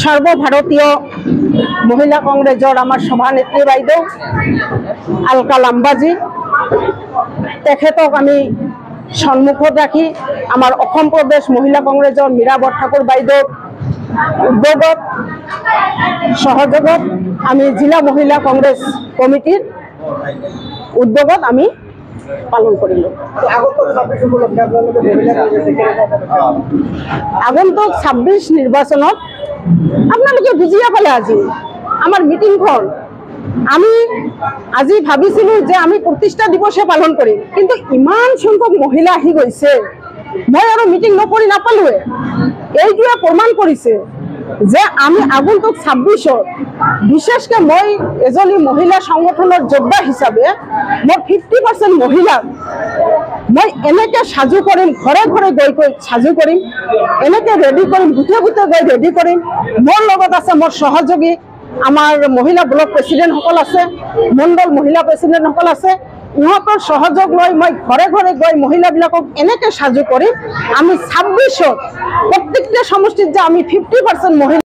সৰ্বভাৰতীয় মহিলা কংগ্ৰেসৰ আমাৰ সভানেত্ৰী বাইদেউ আলকা লাম্বাজী তেখেতক আমি সন্মুখত ৰাখি আমাৰ অসম প্ৰদেশ মহিলা কংগ্ৰেসৰ মীৰা বৰঠাকুৰ বাইদেউ উদ্যোগত সহযোগত আমি জিলা মহিলা কংগ্ৰেছ কমিটিৰ উদ্যোগত আমি পালন কৰিলো। আগন্তুক ২৬ নিৰ্বাচনত আপোনালোকে বুজিয়া পালে আজি আমাৰ মিটিংখন আমি আজি ভাবিছিলো যে আমি প্ৰতিষ্ঠা দিৱসে পালন কৰিম, কিন্তু ইমান সংখ্যক মহিলা আহি গৈছে মই আৰু মিটিং নকৰি নাপালোৱে। এইটোৱে প্ৰমাণ কৰিছে যে আমি আগন্তুক ২৬ত বিশেষকৈ মই এজনী মহিলা সংগঠনৰ যোদ্ধা হিচাপে মই 50% মহিলাক মই এনেকে সাজু কৰিম, ঘৰে ঘৰে গৈ সাজু কৰিম, এনেকে ৰেডি কৰিম, বুথে বুথে গৈ ৰেডি কৰিম। মোৰ লগত আছে মোৰ সহযোগী আমাৰ মহিলা ব্লক প্ৰেচিডেণ্টসকল আছে, মণ্ডল মহিলা প্ৰেচিডেণ্টসকল আছে। ইহঁতৰ সহযোগ লৈ মই ঘৰে ঘৰে গৈ মহিলাবিলাকক এনেকে সাজু কৰিম আমি ২৬ত প্ৰত্যেকটা সমষ্টিত যে আমি 50% মহিলা